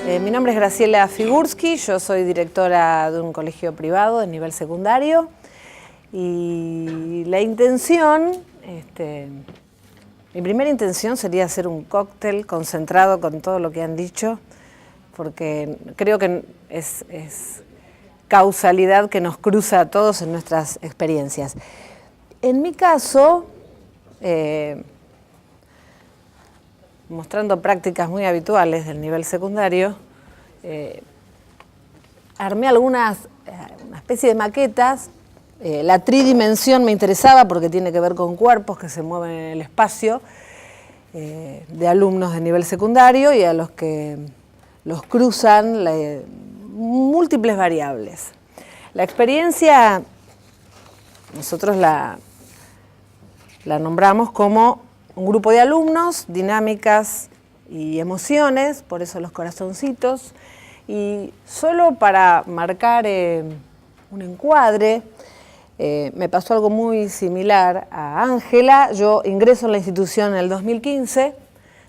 Mi nombre es Graciela Figursky, yo soy directora de un colegio privado de nivel secundario y la intención, mi primera intención sería hacer un cóctel concentrado con todo lo que han dicho, porque creo que es causalidad que nos cruza a todos en nuestras experiencias. En mi caso, mostrando prácticas muy habituales del nivel secundario, armé una especie de maquetas. La tridimensión me interesaba porque tiene que ver con cuerpos que se mueven en el espacio, de alumnos de nivel secundario y a los que los cruzan múltiples variables. La experiencia, nosotros la nombramos como un grupo de alumnos, dinámicas y emociones, por eso los corazoncitos. Y solo para marcar un encuadre, me pasó algo muy similar a Ángela. Yo ingreso en la institución en el 2015,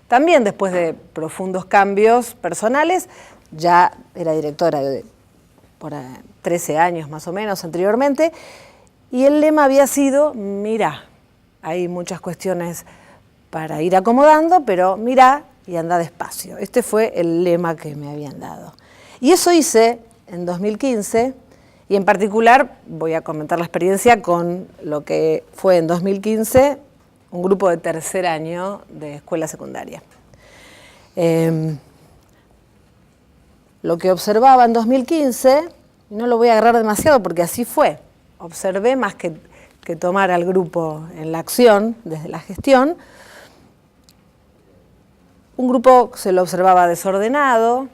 también después de profundos cambios personales. Ya era directora por 13 años más o menos anteriormente, y el lema había sido: mirá, hay muchas cuestiones para ir acomodando, pero mirá y anda despacio. Este fue el lema que me habían dado. Y eso hice en 2015, y en particular voy a comentar la experiencia con lo que fue en 2015 un grupo de tercer año de escuela secundaria. Lo que observaba en 2015, no lo voy a agarrar demasiado porque así fue, observé más que tomar al grupo en la acción desde la gestión. Un grupo se lo observaba desordenado,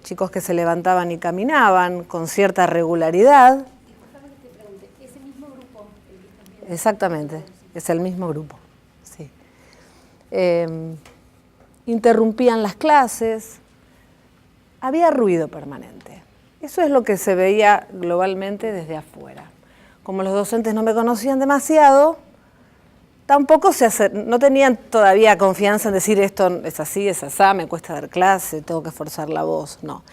chicos que se levantaban y caminaban con cierta regularidad. ¿Ese mismo grupo? Exactamente, es el mismo grupo, sí. Interrumpían las clases, había ruido permanente. Eso es lo que se veía globalmente desde afuera. Como los docentes no me conocían demasiado, tampoco no tenían todavía confianza en decir esto es así, es asá, me cuesta dar clase, tengo que forzar la voz, no.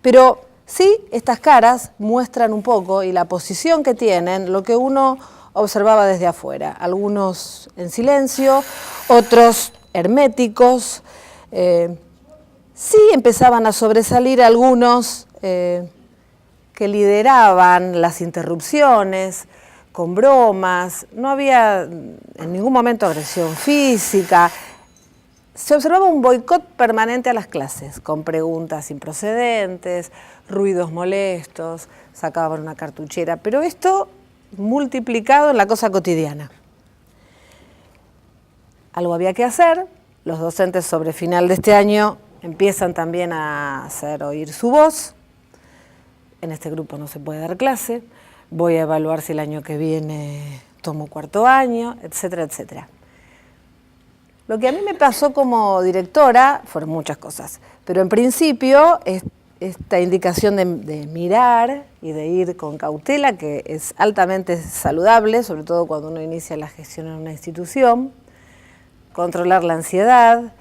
Pero sí, estas caras muestran un poco, y la posición que tienen, lo que uno observaba desde afuera. Algunos en silencio, otros herméticos. Sí empezaban a sobresalir algunos que lideraban las interrupciones, con bromas, no había en ningún momento agresión física. Se observaba un boicot permanente a las clases, con preguntas improcedentes, ruidos molestos, sacaban una cartuchera, pero esto multiplicado en la cosa cotidiana. Algo había que hacer. Los docentes sobre final de este año empiezan también a hacer oír su voz. En este grupo no se puede dar clase. Voy a evaluar si el año que viene tomo cuarto año, etcétera, etcétera. Lo que a mí me pasó como directora fueron muchas cosas, pero en principio esta indicación de mirar y de ir con cautela, que es altamente saludable, sobre todo cuando uno inicia la gestión en una institución, controlar la ansiedad,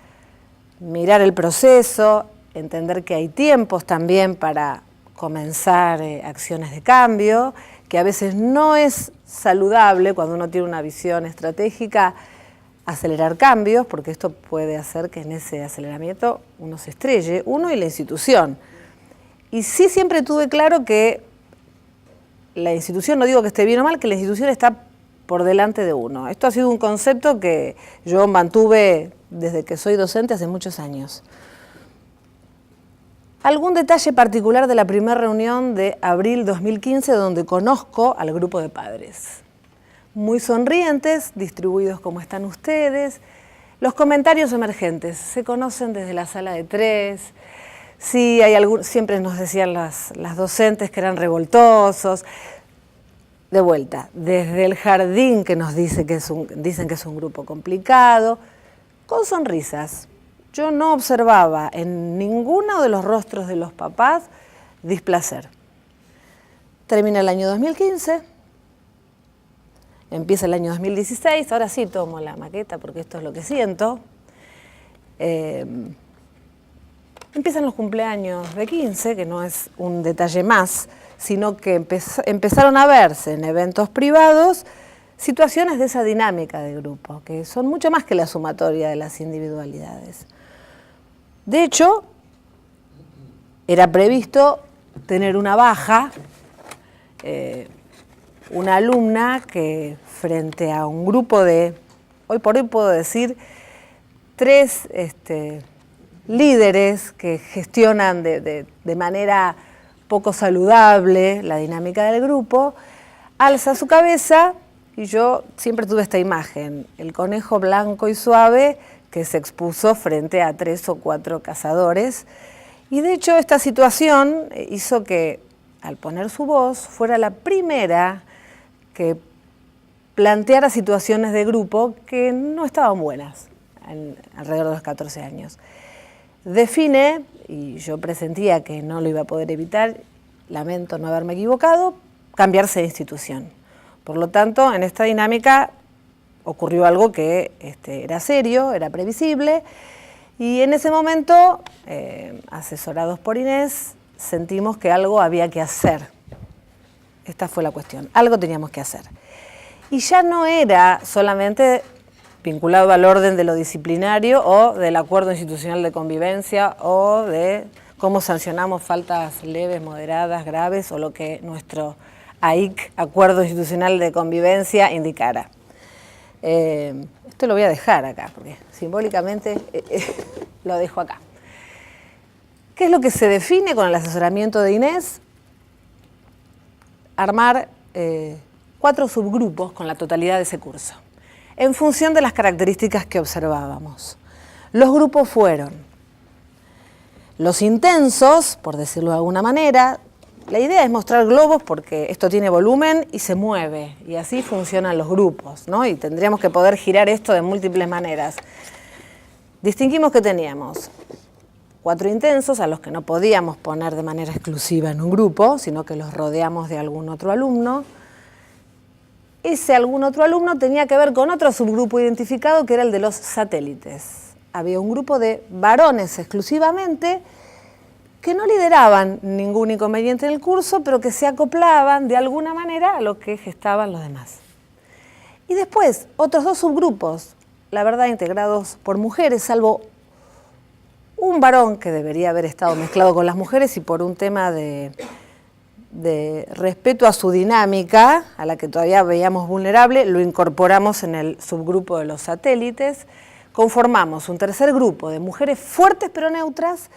mirar el proceso, entender que hay tiempos también para comenzar acciones de cambio, que a veces no es saludable cuando uno tiene una visión estratégica acelerar cambios, porque esto puede hacer que en ese aceleramiento uno se estrelle, uno y la institución. Y sí siempre tuve claro que la institución, no digo que esté bien o mal, que la institución está por delante de uno. Esto ha sido un concepto que yo mantuve desde que soy docente hace muchos años. Algún detalle particular de la primera reunión de abril 2015, donde conozco al grupo de padres. Muy sonrientes, distribuidos como están ustedes. Los comentarios emergentes se conocen desde la sala de 3. Sí, siempre nos decían las docentes que eran revoltosos. De vuelta, desde el jardín que nos dicen que es un grupo complicado, con sonrisas. Yo no observaba en ninguno de los rostros de los papás displacer. Termina el año 2015, empieza el año 2016, ahora sí tomo la maqueta porque esto es lo que siento. empiezan los cumpleaños de 15, que no es un detalle más, sino que empezaron a verse en eventos privados situaciones de esa dinámica de grupo, que son mucho más que la sumatoria de las individualidades. De hecho, era previsto tener una baja, una alumna que frente a un grupo de, hoy por hoy puedo decir, 3 líderes que gestionan de manera poco saludable la dinámica del grupo, alza su cabeza y yo siempre tuve esta imagen, el conejo blanco y suave que se expuso frente a 3 o 4 cazadores. Y de hecho esta situación hizo que al poner su voz fuera la primera que planteara situaciones de grupo que no estaban buenas alrededor de los 14 años. Define, y yo presentía que no lo iba a poder evitar, lamento no haberme equivocado, cambiarse de institución. Por lo tanto, en esta dinámica ocurrió algo que era serio, era previsible, y en ese momento, asesorados por Inés, sentimos que algo había que hacer. Esta fue la cuestión, algo teníamos que hacer. Y ya no era solamente vinculado al orden de lo disciplinario o del acuerdo institucional de convivencia o de cómo sancionamos faltas leves, moderadas, graves o lo que nuestro AIC, Acuerdo Institucional de Convivencia, indicara. Esto lo voy a dejar acá, porque simbólicamente lo dejo acá. ¿Qué es lo que se define con el asesoramiento de Inés? Armar 4 subgrupos con la totalidad de ese curso, en función de las características que observábamos. Los grupos fueron los intensos, por decirlo de alguna manera. La idea es mostrar globos porque esto tiene volumen y se mueve, y así funcionan los grupos, ¿no? Y tendríamos que poder girar esto de múltiples maneras. Distinguimos que teníamos 4 intensos a los que no podíamos poner de manera exclusiva en un grupo, sino que los rodeamos de algún otro alumno. Ese algún otro alumno tenía que ver con otro subgrupo identificado que era el de los satélites. Había un grupo de varones exclusivamente que no lideraban ningún inconveniente en el curso, pero que se acoplaban de alguna manera a lo que gestaban los demás. Y después, otros 2 subgrupos, la verdad integrados por mujeres, salvo un varón que debería haber estado mezclado con las mujeres y por un tema de respeto a su dinámica, a la que todavía veíamos vulnerable, lo incorporamos en el subgrupo de los satélites, conformamos un tercer grupo de mujeres fuertes pero neutras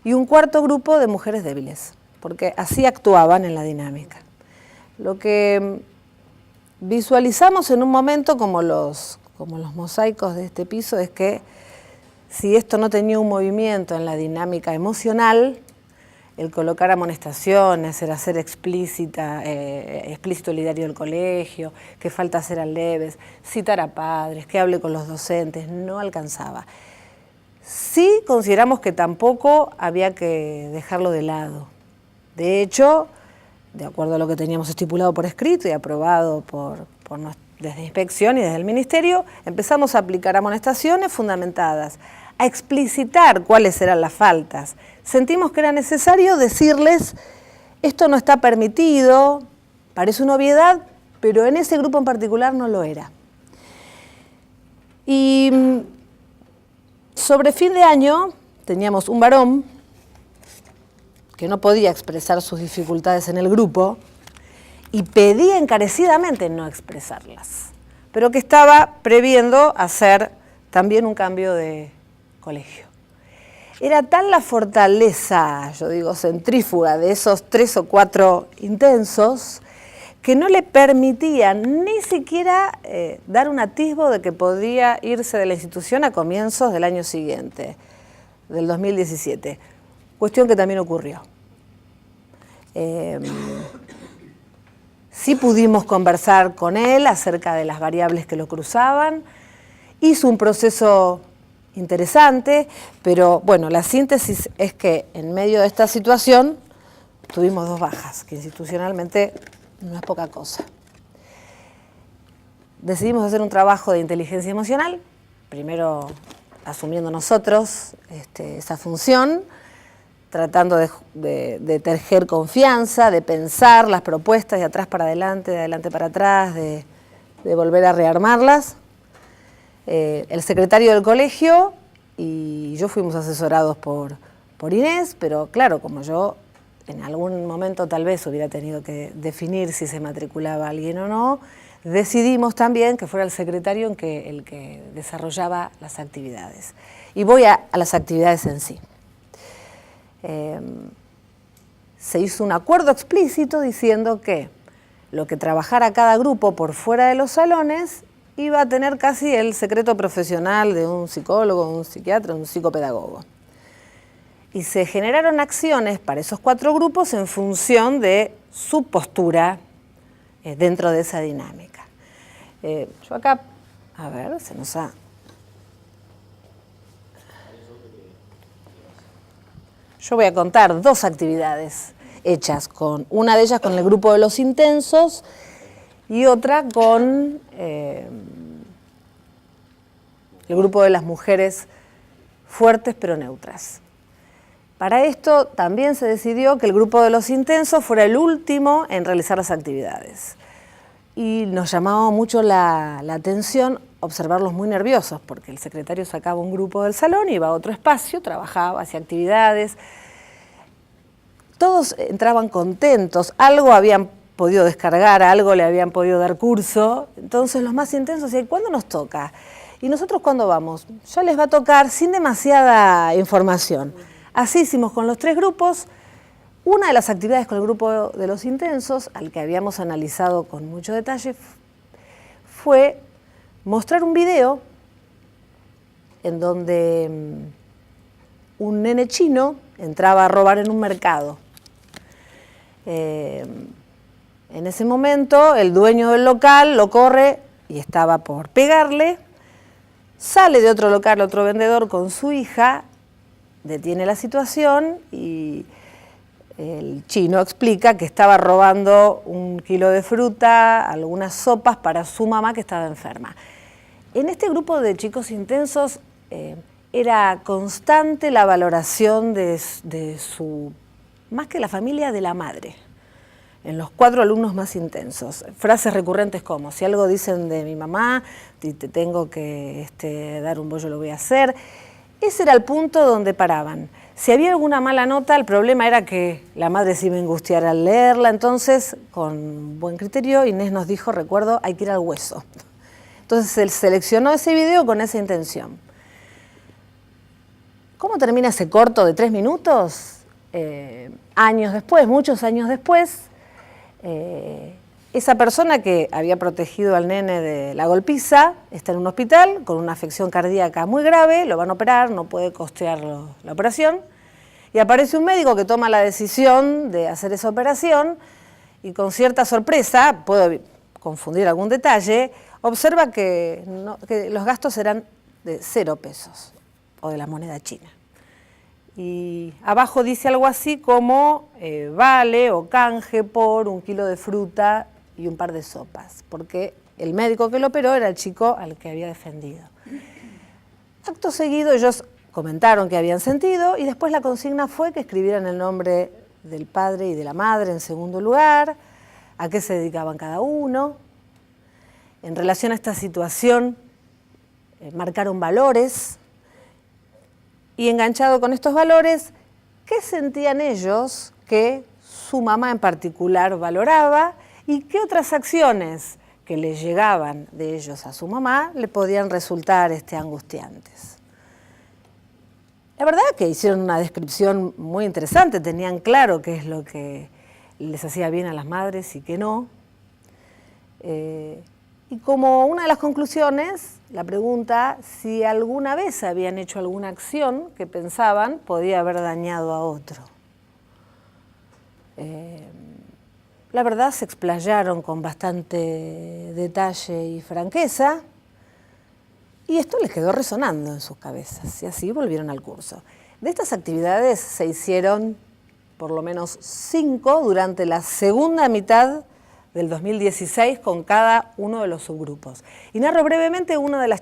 y un cuarto grupo de mujeres débiles, porque así actuaban en la dinámica. Lo que visualizamos en un momento como los mosaicos de este piso es que si esto no tenía un movimiento en la dinámica emocional, el colocar amonestaciones, el hacer explícito el diario del colegio, que falta hacer al leves, citar a padres, que hable con los docentes, no alcanzaba. Sí consideramos que tampoco había que dejarlo de lado. De hecho, de acuerdo a lo que teníamos estipulado por escrito y aprobado desde inspección y desde el ministerio, empezamos a aplicar amonestaciones fundamentadas, a explicitar cuáles eran las faltas. Sentimos que era necesario decirles, esto no está permitido, parece una obviedad, pero en ese grupo en particular no lo era. Y sobre fin de año teníamos un varón que no podía expresar sus dificultades en el grupo y pedía encarecidamente no expresarlas, pero que estaba previendo hacer también un cambio de colegio. Era tal la fortaleza, yo digo centrífuga, de esos 3 o 4 intensos, que no le permitían ni siquiera dar un atisbo de que podía irse de la institución a comienzos del año siguiente, del 2017. Cuestión que también ocurrió. Sí pudimos conversar con él acerca de las variables que lo cruzaban. Hizo un proceso interesante, pero bueno, la síntesis es que en medio de esta situación tuvimos 2 bajas, que institucionalmente no es poca cosa. Decidimos hacer un trabajo de inteligencia emocional, primero asumiendo nosotros esa función, tratando de tejer confianza, de pensar las propuestas de atrás para adelante, de adelante para atrás, de volver a rearmarlas. El secretario del colegio y yo fuimos asesorados por Inés, pero claro, como yo en algún momento tal vez hubiera tenido que definir si se matriculaba alguien o no, decidimos también que fuera el secretario el que desarrollaba las actividades. Y voy a las actividades en sí. Se hizo un acuerdo explícito diciendo que lo que trabajara cada grupo por fuera de los salones iba a tener casi el secreto profesional de un psicólogo, un psiquiatra, un psicopedagogo. Y se generaron acciones para esos 4 grupos en función de su postura dentro de esa dinámica. Yo acá, a ver, se nos ha... Yo voy a contar 2 actividades hechas, una de ellas con el grupo de los intensos y otra con el grupo de las mujeres fuertes pero neutras. Para esto también se decidió que el grupo de los intensos fuera el último en realizar las actividades. Y nos llamaba mucho la atención observarlos muy nerviosos, porque el secretario sacaba un grupo del salón, iba a otro espacio, trabajaba, hacía actividades. Todos entraban contentos, algo habían podido descargar, algo le habían podido dar curso. Entonces los más intensos decían, ¿cuándo nos toca? ¿Y nosotros cuándo vamos? Ya les va a tocar sin demasiada información. Así hicimos con los 3 grupos. Una de las actividades con el grupo de los intensos, al que habíamos analizado con mucho detalle, fue mostrar un video en donde un nene chino entraba a robar en un mercado. En ese momento el dueño del local lo corre y estaba por pegarle, sale de otro local otro vendedor con su hija, detiene la situación y el chino explica que estaba robando 1 kilo de fruta, algunas sopas para su mamá que estaba enferma. En este grupo de chicos intensos era constante la valoración de su, más que la familia, de la madre. En los 4 alumnos más intensos. Frases recurrentes como, si algo dicen de mi mamá, si te tengo que dar un bollo, lo voy a hacer. Ese era el punto donde paraban. Si había alguna mala nota, el problema era que la madre se iba a angustiar al leerla. Entonces, con buen criterio, Inés nos dijo, recuerdo, hay que ir al hueso. Entonces, él seleccionó ese video con esa intención. ¿Cómo termina ese corto de 3 minutos? Años después, muchos años después, esa persona que había protegido al nene de la golpiza está en un hospital con una afección cardíaca muy grave, lo van a operar, no puede costear la operación, y aparece un médico que toma la decisión de hacer esa operación y con cierta sorpresa, puedo confundir algún detalle, observa que los gastos eran de 0 pesos o de la moneda china. Y abajo dice algo así como vale o canje por 1 kilo de fruta y un par de sopas, porque el médico que lo operó era el chico al que había defendido. Acto seguido ellos comentaron que habían sentido y después la consigna fue que escribieran el nombre del padre y de la madre en segundo lugar, a qué se dedicaban cada uno. En relación a esta situación marcaron valores y enganchado con estos valores, ¿qué sentían ellos que su mamá en particular valoraba y qué otras acciones que le llegaban de ellos a su mamá le podían resultar angustiantes? La verdad que hicieron una descripción muy interesante, tenían claro qué es lo que les hacía bien a las madres y qué no. Y como una de las conclusiones, la pregunta si alguna vez habían hecho alguna acción que pensaban podía haber dañado a otro. La verdad se explayaron con bastante detalle y franqueza y esto les quedó resonando en sus cabezas y así volvieron al curso. De estas actividades se hicieron por lo menos 5 durante la segunda mitad del 2016 con cada uno de los subgrupos. Y narro brevemente una de las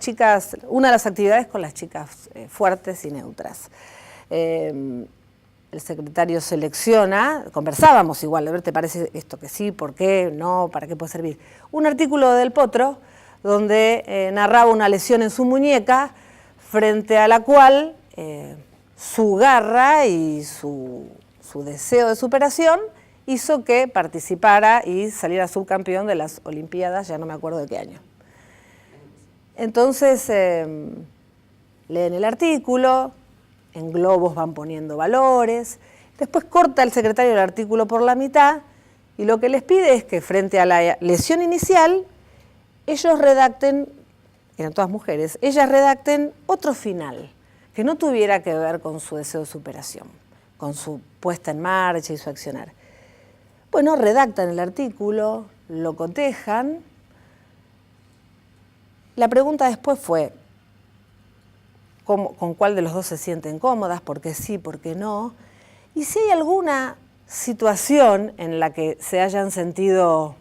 actividades con las chicas fuertes y neutras. el secretario selecciona, conversábamos igual, a ver, ¿te parece esto que sí? ¿Por qué? ¿No? ¿Para qué puede servir? Un artículo del Potro donde narraba una lesión en su muñeca frente a la cual su garra y su deseo de superación hizo que participara y saliera subcampeón de las Olimpiadas, ya no me acuerdo de qué año. Entonces, leen el artículo, en globos van poniendo valores, después corta el secretario el artículo por la mitad y lo que les pide es que frente a la lesión inicial, ellos redacten, eran todas mujeres, ellas redacten otro final, que no tuviera que ver con su deseo de superación, con su puesta en marcha y su accionar. Bueno, redactan el artículo, lo cotejan. La pregunta después fue, ¿con cuál de los dos se sienten cómodas? ¿Por qué sí, por qué no? Y si hay alguna situación en la que se hayan sentido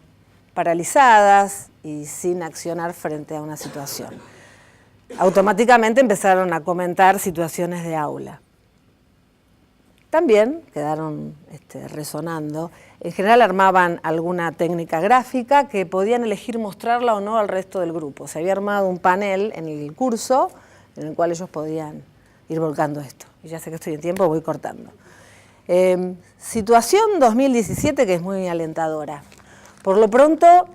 paralizadas y sin accionar frente a una situación. Automáticamente empezaron a comentar situaciones de aula. También quedaron resonando. En general armaban alguna técnica gráfica que podían elegir mostrarla o no al resto del grupo. Se había armado un panel en el curso en el cual ellos podían ir volcando esto. Y ya sé que estoy en tiempo, voy cortando. Situación 2017 que es muy alentadora. Por lo pronto,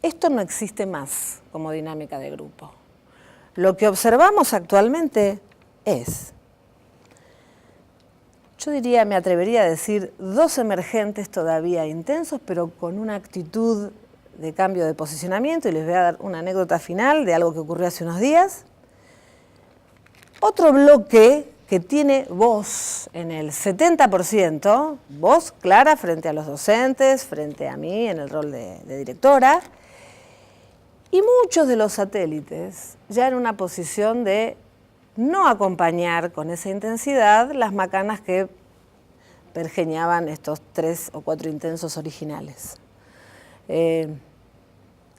esto no existe más como dinámica de grupo. Lo que observamos actualmente es, yo diría, me atrevería a decir, dos emergentes todavía intensos, pero con una actitud de cambio de posicionamiento, y les voy a dar una anécdota final de algo que ocurrió hace unos días. Otro bloque que tiene voz en el 70%, voz clara frente a los docentes, frente a mí en el rol de directora, y muchos de los satélites ya en una posición de no acompañar con esa intensidad las macanas que pergeñaban estos 3 o 4 intensos originales.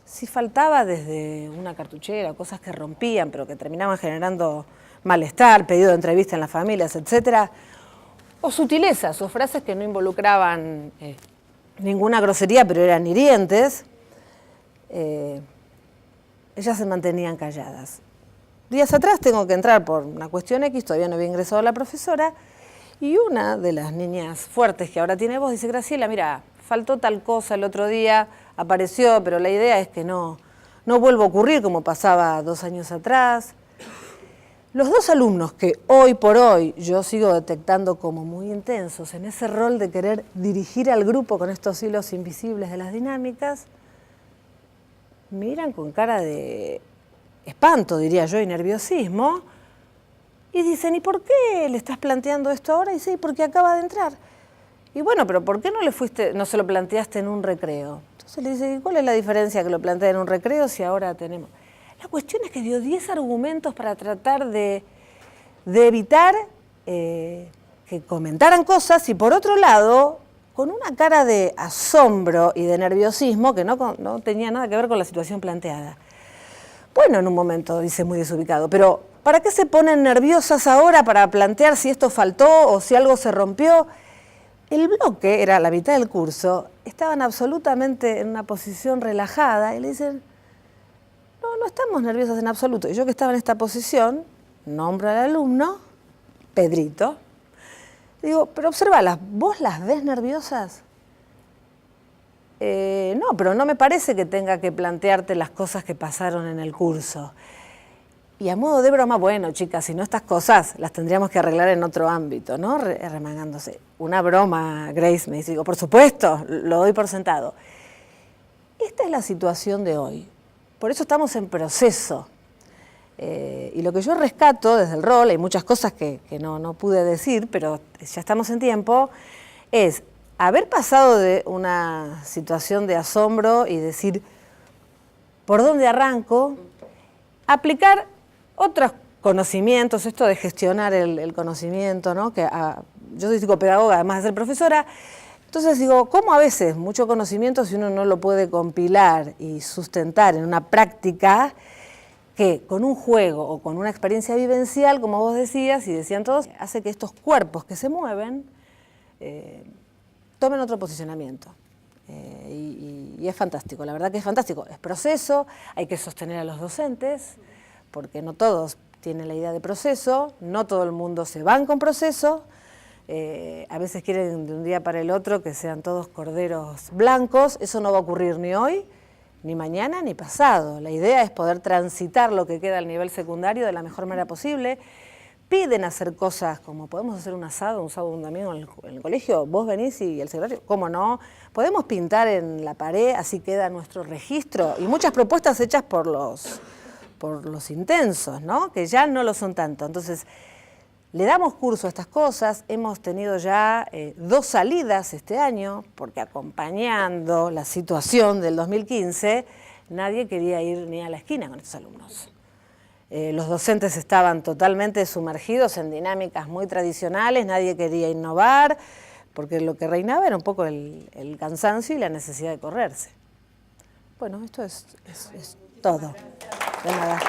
Si faltaba desde una cartuchera, cosas que rompían, pero que terminaban generando malestar, pedido de entrevista en las familias, etc., o sutilezas, o frases que no involucraban ninguna grosería, pero eran hirientes, ellas se mantenían calladas. Días atrás tengo que entrar por una cuestión X, todavía no había ingresado la profesora, y una de las niñas fuertes que ahora tiene voz dice, Graciela, mira, faltó tal cosa el otro día, apareció, pero la idea es que no vuelva a ocurrir como pasaba 2 años atrás. Los dos alumnos que hoy por hoy yo sigo detectando como muy intensos en ese rol de querer dirigir al grupo con estos hilos invisibles de las dinámicas, miran con cara de espanto, diría yo, y nerviosismo, y dicen, ¿y por qué le estás planteando esto ahora? Y dice, porque acaba de entrar. Y bueno, pero ¿por qué no se lo planteaste en un recreo? Entonces le dice, ¿cuál es la diferencia que lo plantea en un recreo si ahora tenemos? La cuestión es que dio 10 argumentos para tratar de evitar que comentaran cosas y por otro lado, con una cara de asombro y de nerviosismo que no tenía nada que ver con la situación planteada. Bueno, en un momento dice muy desubicado, pero ¿para qué se ponen nerviosas ahora para plantear si esto faltó o si algo se rompió? El bloque, era la mitad del curso, estaban absolutamente en una posición relajada y le dicen, no estamos nerviosas en absoluto. Y yo que estaba en esta posición, nombro al alumno, Pedrito, digo, pero obsérvalas, ¿vos las ves nerviosas? No, pero no me parece que tenga que plantearte las cosas que pasaron en el curso. Y a modo de broma, bueno, chicas, si no estas cosas las tendríamos que arreglar en otro ámbito, ¿no? Remangándose. Una broma, Grace, me dice, digo, por supuesto, lo doy por sentado. Esta es la situación de hoy. Por eso estamos en proceso. Y lo que yo rescato desde el rol, hay muchas cosas que no pude decir, pero ya estamos en tiempo, es haber pasado de una situación de asombro y decir, ¿por dónde arranco? Aplicar otros conocimientos, esto de gestionar el conocimiento, ¿no? Yo soy psicopedagoga, además de ser profesora, entonces digo, ¿cómo a veces mucho conocimiento si uno no lo puede compilar y sustentar en una práctica, que con un juego o con una experiencia vivencial, como vos decías y decían todos, hace que estos cuerpos que se mueven tomen otro posicionamiento. Y es fantástico, la verdad que es fantástico. Es proceso, hay que sostener a los docentes, porque no todos tienen la idea de proceso, no todo el mundo se van con proceso, a veces quieren de un día para el otro que sean todos corderos blancos, eso no va a ocurrir ni hoy, ni mañana, ni pasado. La idea es poder transitar lo que queda al nivel secundario de la mejor manera posible. Piden hacer cosas como, ¿podemos hacer un sábado, un domingo en el colegio? Vos venís y el secretario, ¿cómo no? Podemos pintar en la pared, así queda nuestro registro. Y muchas propuestas hechas por los intensos, ¿no? Que ya no lo son tanto. Entonces, le damos curso a estas cosas, hemos tenido ya 2 salidas este año, porque acompañando la situación del 2015, nadie quería ir ni a la esquina con estos alumnos. Los docentes estaban totalmente sumergidos en dinámicas muy tradicionales, nadie quería innovar, porque lo que reinaba era un poco el cansancio y la necesidad de correrse. Bueno, esto es todo. De nada.